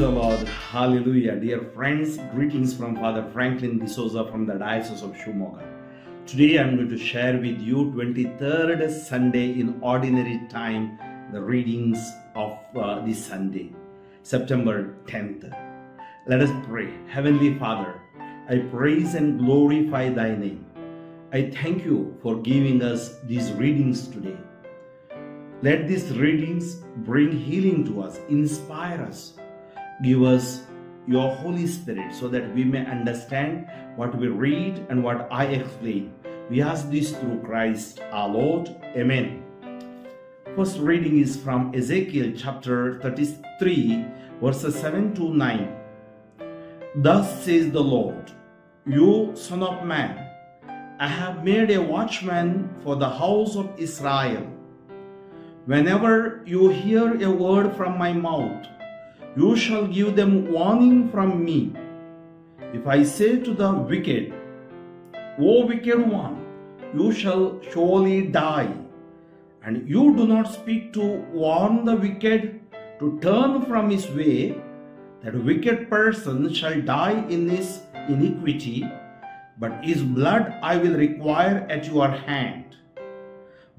the Lord. Hallelujah. Dear friends, greetings from Father Franklin D'Souza from the Diocese of Shimoga. Today I am going to share with you 23rd Sunday in Ordinary Time, the readings of this Sunday, September 10th. Let us pray. Heavenly Father, I praise and glorify Thy name. I thank You for giving us these readings today. Let these readings bring healing to us, inspire us, give us Your Holy Spirit so that we may understand what we read and what I explain. We ask this through Christ our Lord. Amen. First reading is from Ezekiel chapter 33, verses 7 to 9. Thus says the Lord, You son of man, I have made a watchman for the house of Israel. Whenever you hear a word from my mouth, you shall give them warning from me. If I say to the wicked, O wicked one, you shall surely die, and you do not speak to warn the wicked to turn from his way, that wicked person shall die in his iniquity, but his blood I will require at your hand.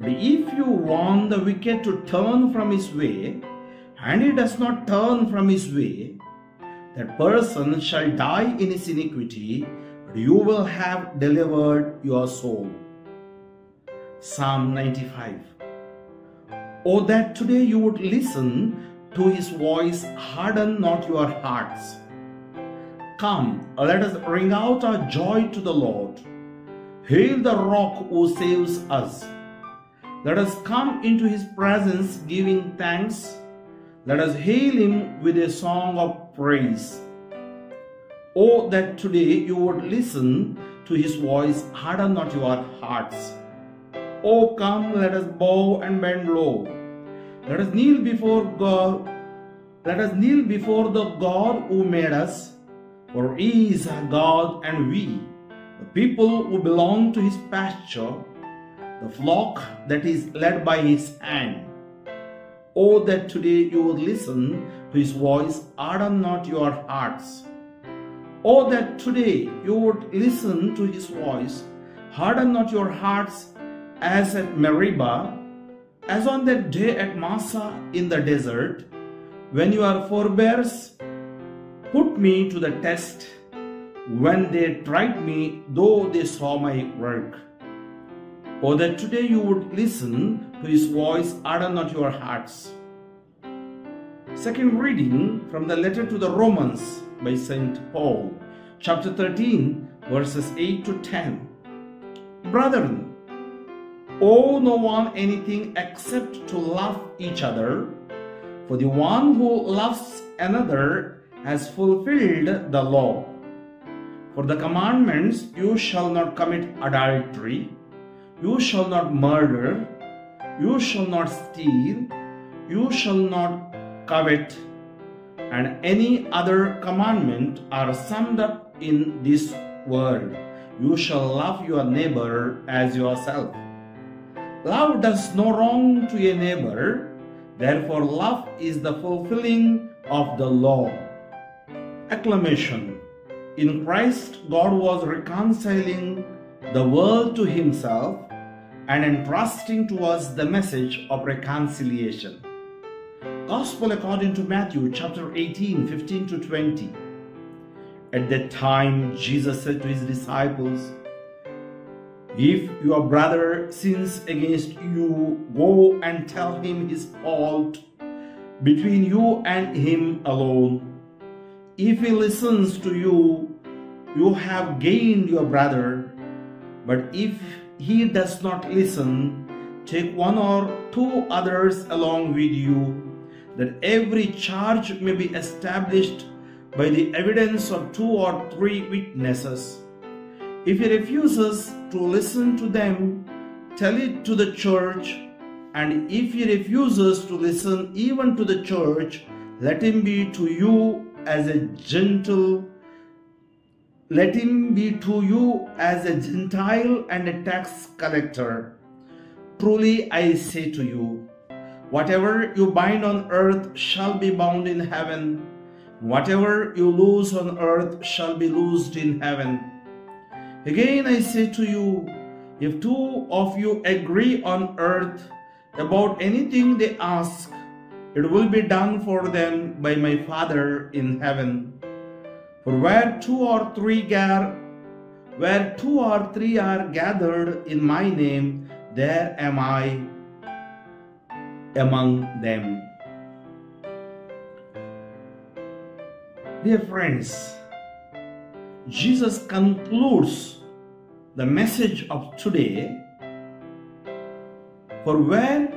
But if you warn the wicked to turn from his way, and he does not turn from his way, that person shall die in his iniquity, but you will have delivered your soul. Psalm 95. Oh, that today you would listen to his voice, harden not your hearts. Come, let us ring out our joy to the Lord. Hail the rock who saves us. Let us come into his presence giving thanks. Let us hail him with a song of praise. Oh, that today you would listen to his voice, harden not your hearts. Oh, come, let us bow and bend low. Let us kneel before God. Let us kneel before the God who made us. For he is our God and we, the people who belong to his pasture, the flock that is led by his hand. Oh, that today you would listen to his voice, harden not your hearts. Oh, that today you would listen to his voice, harden not your hearts, as at Meribah, as on that day at Massa in the desert, when your forebears put me to the test, when they tried me, though they saw my work. Oh, that today you would listen to his voice, harden not your hearts. Second reading from the letter to the Romans by St. Paul, chapter 13, verses 8 to 10. Brethren, owe no one anything except to love each other, for the one who loves another has fulfilled the law. For the commandments, you shall not commit adultery, you shall not murder, you shall not steal, you shall not covet, and any other commandment are summed up in this word: you shall love your neighbor as yourself. Love does no wrong to a neighbor, therefore love is the fulfilling of the law. Acclamation. In Christ, God was reconciling the world to himself and entrusting to us the message of reconciliation. Gospel according to Matthew chapter 18, 15 to 20. At that time, Jesus said to his disciples, If your brother sins against you, go and tell him his fault between you and him alone. If he listens to you, you have gained your brother. But if he does not listen, take one or two others along with you, that every charge may be established by the evidence of 2 or 3 witnesses. If he refuses to listen to them, tell it to the church, and if he refuses to listen even to the church, let him be to you as a Gentile and a tax collector. Truly I say to you, whatever you bind on earth shall be bound in heaven, Whatever you loose on earth shall be loosed in heaven. Again I say to you, if two of you agree on earth about anything they ask, it will be done for them by my Father in heaven. For where two or three are gathered in my name, there am I among them. Dear friends, Jesus concludes the message of today. For where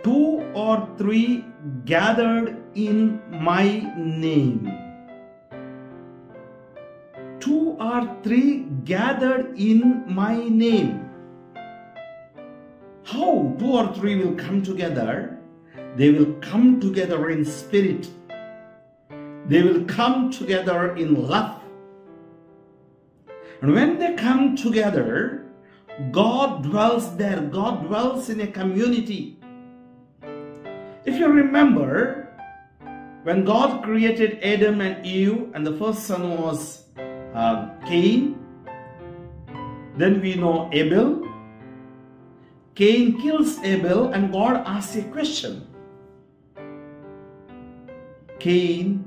two or three gathered in my name. Two or three gathered in my name. How two or three will come together? They will come together in spirit. They will come together in love. And when they come together, God dwells there. God dwells in a community. If you remember, when God created Adam and Eve, and the first son was Cain, then we know Abel. Cain kills Abel, and God asks a question. Cain,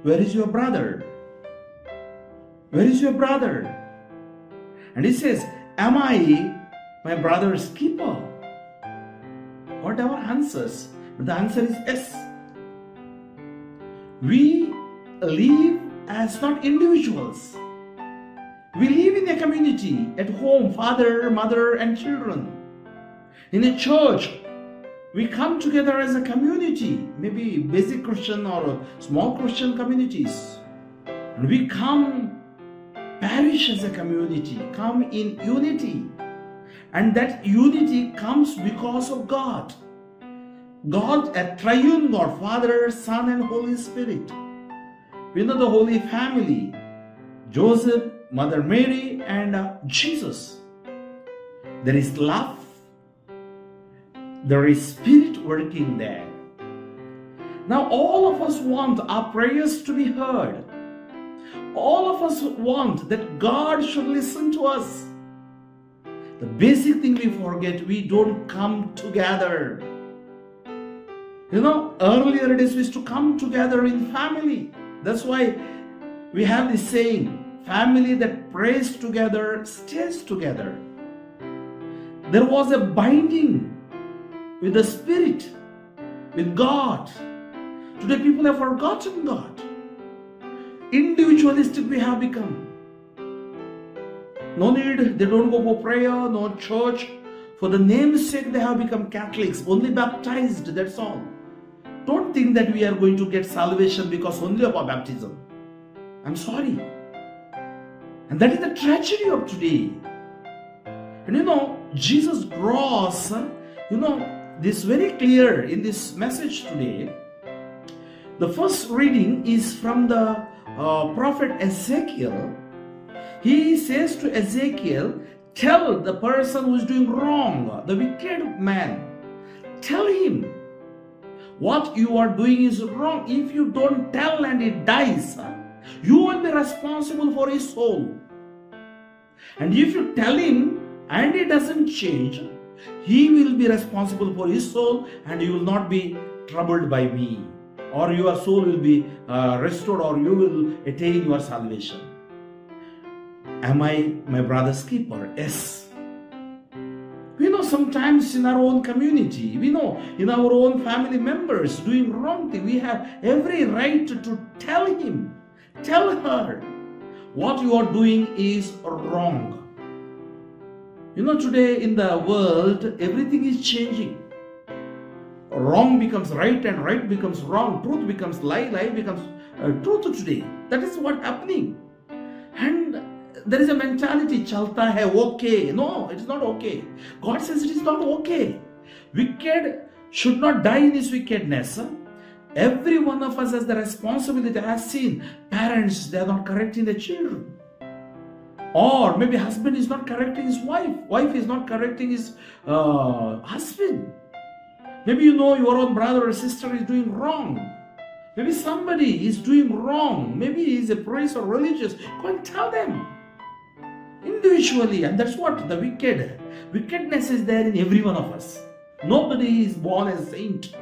where is your brother? Where is your brother? And he says, am I my brother's keeper? Whatever answers, but the answer is yes. We live as not individuals. We live in a community, at home, father, mother, and children. In a church, we come together as a community, maybe basic Christian or small Christian communities. And we come parish as a community, come in unity. And that unity comes because of God. God, a triune God, Father, Son, and Holy Spirit. We know the Holy Family, Joseph, Mother Mary, and Jesus. There is love. There is Spirit working there. Now all of us want our prayers to be heard. All of us want that God should listen to us. The basic thing we forget, we don't come together. You know, earlier days we used to come together in family. That's why we have this saying, family that prays together stays together. There was a binding with the Spirit, with God. Today people have forgotten God. Individualistic we have become. No need, they don't go for prayer, no church. For the name's sake they have become Catholics, only baptized, that's all. Don't think that we are going to get salvation because only of our baptism. I'm sorry. And that is the tragedy of today. And you know, Jesus draws, this very clear in this message today. The first reading is from the prophet Ezekiel. He says to Ezekiel, tell the person who is doing wrong, the wicked man, tell him what you are doing is wrong. If you don't tell and it dies, you will be responsible for his soul. And if you tell him and it doesn't change, he will be responsible for his soul and you will not be troubled by me. Or your soul will be restored, or you will attain your salvation. Am I my brother's keeper? Yes. We know sometimes in our own community, we know in our own family members doing wrong thing, we have every right to tell him, tell her, what you are doing is wrong. You know, today in the world, everything is changing. Wrong becomes right and right becomes wrong. Truth becomes lie, lie becomes truth today. That is what happening. And there is a mentality, chalta hai, okay. No, it is not okay. God says it is not okay. Wicked should not die in his wickedness. Every one of us has the responsibility. I have seen parents, they are not correcting their children. Or maybe husband is not correcting his wife. Wife is not correcting his husband. Maybe you know your own brother or sister is doing wrong. Maybe somebody is doing wrong. Maybe he is a priest or religious. Go and tell them individually. And that's what the wickedness is there in every one of us. Nobody is born as a saint.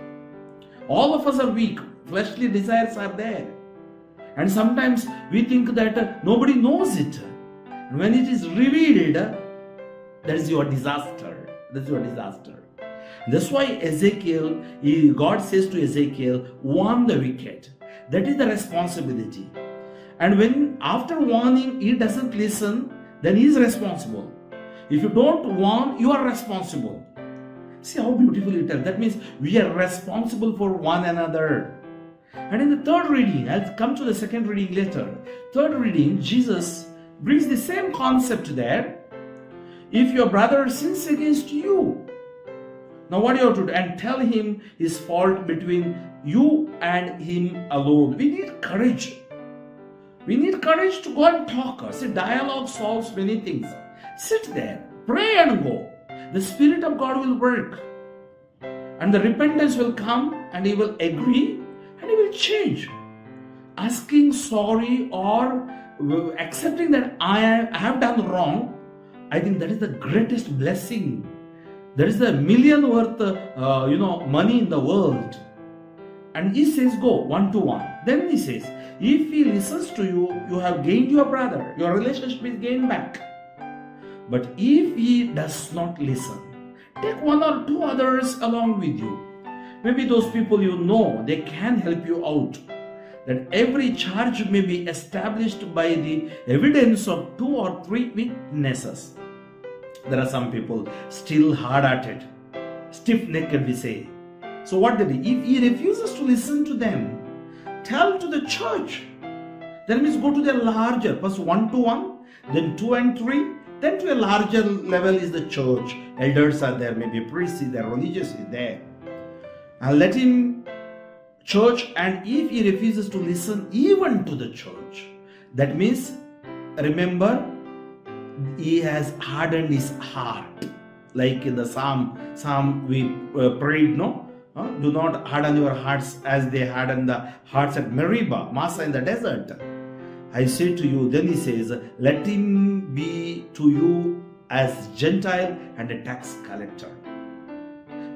All of us are weak. Fleshly desires are there. And sometimes we think that nobody knows it. And when it is revealed, that is your disaster. That's your disaster. That's why God says to Ezekiel, warn the wicked. That is the responsibility. And when after warning he doesn't listen, then he is responsible. If you don't warn, you are responsible. See how beautiful it is. That means we are responsible for one another. And in the third reading, I'll come to the second reading later. Third reading, Jesus brings the same concept there. If your brother sins against you, now what you have to do? And tell him his fault between you and him alone. We need courage. We need courage to go and talk. See, dialogue solves many things. Sit there, pray and go. The Spirit of God will work. And the repentance will come and he will agree and he will change. Asking sorry or accepting that I have done wrong, I think that is the greatest blessing. There is a million worth, money in the world. And he says, go one to one. Then he says, if he listens to you, you have gained your brother. Your relationship is gained back. But if he does not listen, take one or two others along with you. Maybe those people you know, they can help you out. That every charge may be established by the evidence of 2 or 3 witnesses. There are some people still hard-hearted, stiff-necked, we say. So what did he? If he refuses to listen to them, tell to the church. Then means go to the larger, first 1 to 1, then 2 and 3, then to a larger level is the church. Elders are there, maybe priests is there, religious is there. And let him church, and if he refuses to listen even to the church, that means, remember, he has hardened his heart. Like in the Psalm we prayed, no? Do not harden your hearts as they hardened the hearts at Meribah, Massa in the desert. I say to you, then he says, let him be to you as Gentile and a tax collector.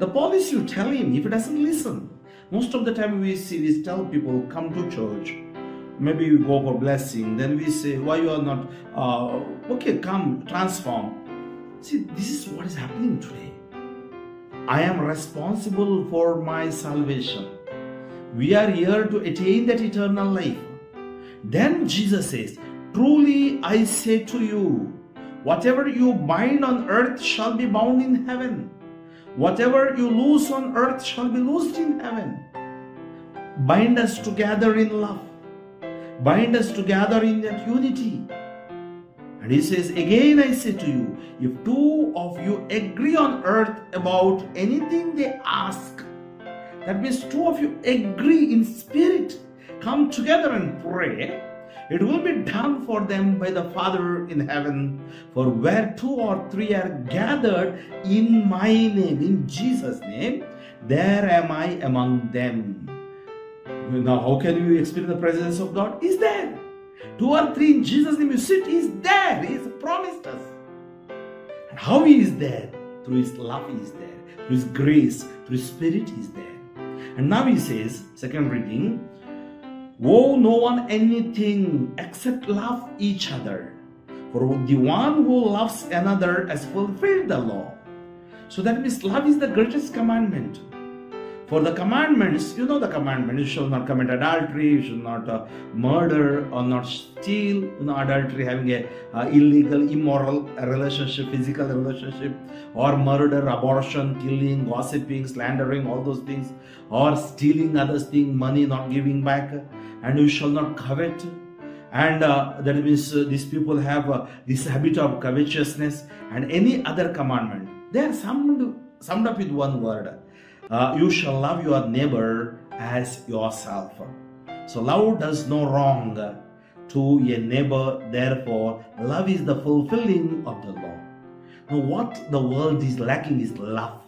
The policy you tell him, if he doesn't listen. Most of the time we tell people, come to church. Maybe we go for blessing. Then we say, why you are not, okay, come, transform. See, this is what is happening today. I am responsible for my salvation. We are here to attain that eternal life. Then Jesus says, truly I say to you, whatever you bind on earth shall be bound in heaven. Whatever you loose on earth shall be loosed in heaven. Bind us together in love. Bind us together in that unity. And he says, again I say to you, if 2 of you agree on earth about anything they ask, that means 2 of you agree in spirit, come together and pray, it will be done for them by the Father in heaven. For where 2 or 3 are gathered in my name, in Jesus' name, there am I among them. Now, how can you experience the presence of God? He's there. 2 or 3 in Jesus' name you sit, He's there. He has promised us. And how He is there? Through His love He is there. Through His grace, through His Spirit He is there. And now He says, second reading, owe no one anything except love each other. For the one who loves another has fulfilled the law. So that means love is the greatest commandment. For the commandments, you know the commandment, you shall not commit adultery, you shall not murder or not steal. You know, adultery having a illegal, immoral relationship, physical relationship, or murder, abortion, killing, gossiping, slandering, all those things, or stealing others' things, money not giving back, and you shall not covet. And that means these people have this habit of covetousness, and any other commandment. They are summed up with one word. You shall love your neighbor as yourself. So love does no wrong to a neighbor. Therefore, love is the fulfilling of the law. Now, what the world is lacking is love.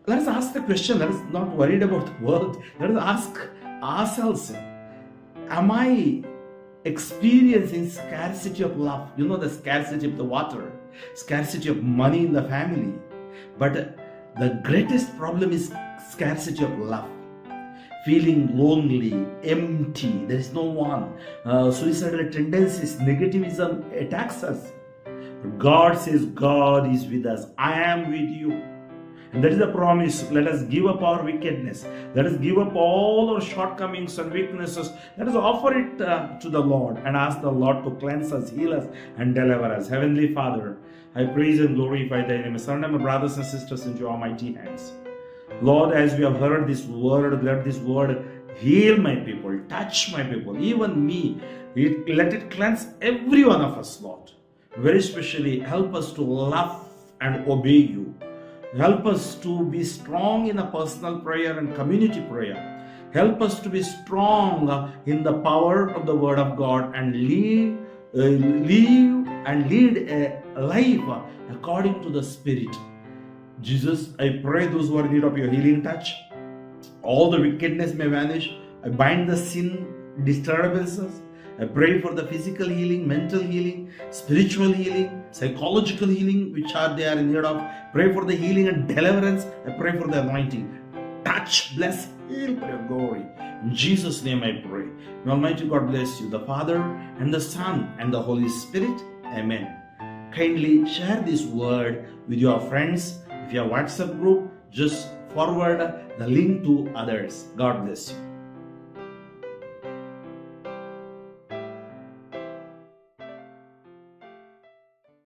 Let us ask the question. Let us not worried about the world. Let us ask ourselves, am I experiencing scarcity of love? You know, the scarcity of the water, scarcity of money in the family. But the greatest problem is scarcity of love. Feeling lonely, empty, there is no one. Suicidal tendencies, negativism attacks us. But God says, God is with us. I am with you. And that is the promise. Let us give up our wickedness. Let us give up all our shortcomings and weaknesses. Let us offer it to the Lord and ask the Lord to cleanse us, heal us, and deliver us. Heavenly Father, I praise and glorify thy name. I surrender my brothers and sisters into your mighty hands. Lord, as we have heard this word, let this word heal my people, touch my people, even me. Let it cleanse every one of us, Lord. Very especially, help us to love and obey you. Help us to be strong in a personal prayer and community prayer. Help us to be strong in the power of the Word of God and lead a life according to the Spirit. Jesus, I pray those who are in need of your healing touch, all the wickedness may vanish. I bind the sin disturbances. I pray for the physical healing, mental healing, spiritual healing, psychological healing, which they are in need of. Pray for the healing and deliverance. I pray for the anointing. Touch, bless, heal for your glory. In Jesus' name I pray. May Almighty God bless you, the Father and the Son and the Holy Spirit. Amen. Kindly share this word with your friends. If you have a WhatsApp group, just forward the link to others. God bless you.